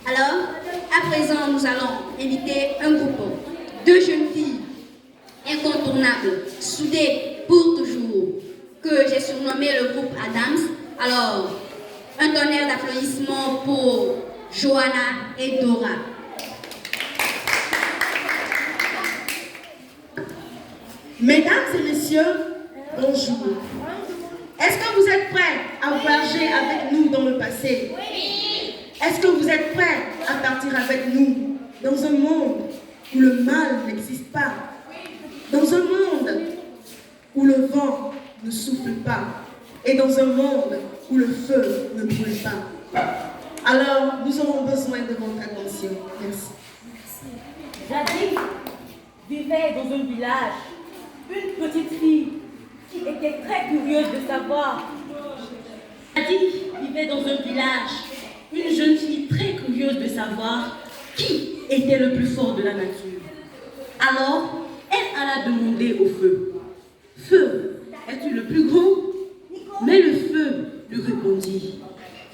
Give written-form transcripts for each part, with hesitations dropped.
Alors, à présent, nous allons inviter un groupe de jeunes filles incontournables, soudées pour toujours, que j'ai surnommé le groupe Adams. Alors, un tonnerre d'applaudissements pour Johanna et Dora. Mesdames et messieurs, bonjour. Est-ce que vous êtes prêts à voyager avec nous dans le passé? Oui. Est-ce que vous êtes prêts à partir avec nous dans un monde où le mal n'existe pas? Dans un monde où le vent ne souffle pas et dans un monde où le feu ne brûle pas. Alors, nous aurons besoin de votre attention. Merci. Jadis, vivait dans un village une petite fille qui était très curieuse de savoir. Jadis, vivait dans un village une jeune fille très curieuse de savoir qui était le plus fort de la nature. Alors, elle alla demander au feu. Feu, es-tu le plus grand? Mais le feu lui répondit.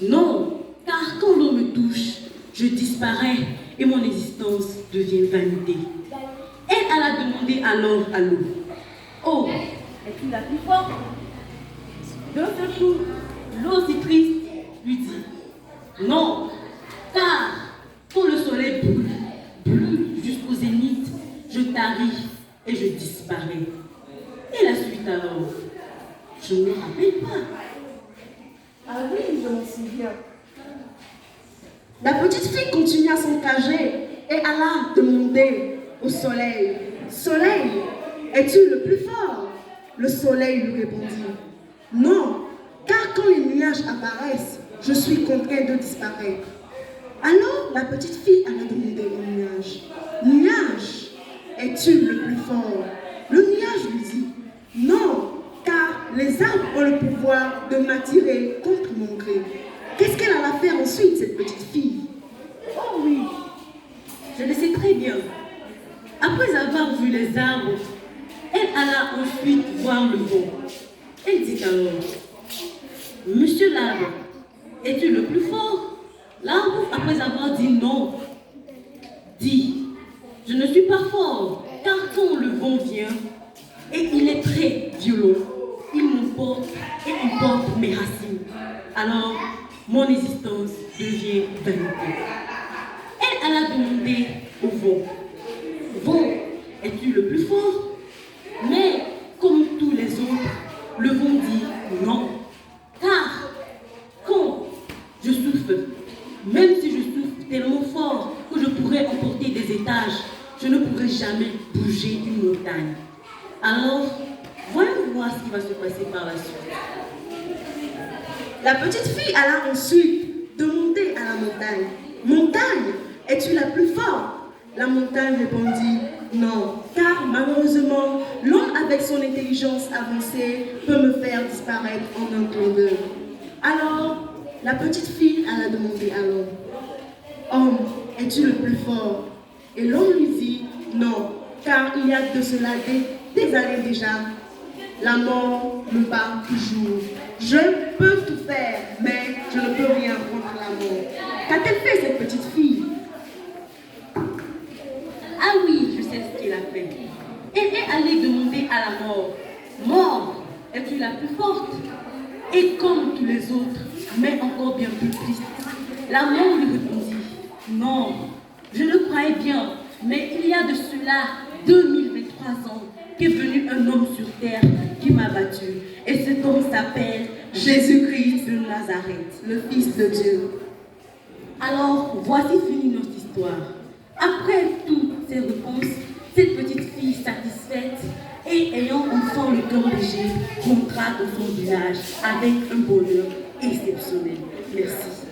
Non, car quand l'eau me touche, je disparais et mon existence devient vanité. Elle alla demander alors à l'eau. Oh, es-tu la plus forte? D'un seul coup, l'eau si triste lui dit. Non, car quand le soleil brûle jusqu'au zénith, je taris et je disparais. Et la suite alors? Je ne me rappelle pas. Ah oui, je m'en souviens. La petite fille continua son trajet et alla demander au soleil. Soleil, es-tu le plus fort? Le soleil lui répondit. Non, car quand les nuages apparaissent, je suis contraint de disparaître. Alors la petite fille alla demander au nuage. Nuage, es-tu le plus fort? Le nuage lui dit. Non, car les arbres ont le pouvoir de m'attirer contre mon gré. Qu'est-ce qu'elle alla faire ensuite, cette petite fille? Oh oui, je le sais très bien. Après avoir vu les arbres, elle alla ensuite voir le vent. Elle dit alors, Monsieur l'arbre, es-tu le plus fort? L'arbre, après avoir dit non, dit, je ne suis pas fort, car quand le vent vient, et il est très violent, il m'emporte et il porte mes racines. Alors, mon existence devient vanité. Elle alla demander au vent. Vent, es-tu le plus fort? Mais, comme tous les autres, le vent dit non. Car, quand je souffle, même si je souffle tellement fort que je pourrais emporter des étages, je ne pourrai jamais bouger une montagne. Alors, voyons voir ce qui va se passer par la suite. La petite fille alla ensuite demander à la montagne. Montagne, es-tu la plus forte? La montagne répondit non, car malheureusement, l'homme avec son intelligence avancée peut me faire disparaître en un clin d'œil. Alors, la petite fille alla demander à l'homme. Homme, es-tu le plus fort? Et l'homme lui dit non, car il y a de cela des années déjà. La mort me bat toujours. Je peux tout faire, mais je ne peux rien contre la mort. Qu'a-t-elle fait, cette petite fille? Ah oui, je sais ce qu'elle a fait. Elle est allée demander à la mort. Mort, es-tu la plus forte? Et comme tous les autres, mais encore bien plus triste, la mort lui répondit. Non, je le croyais bien, mais il y a de cela 2023 ans qu'est venu un homme sur terre qui m'a battu. Et cet homme s'appelle Jésus-Christ de Nazareth, le Fils de Dieu. Alors, voici fini notre histoire. Après toutes ces réponses, cette petite fille satisfaite et ayant enfin le cœur léger, rentra dans son village avec un bonheur exceptionnel. Merci.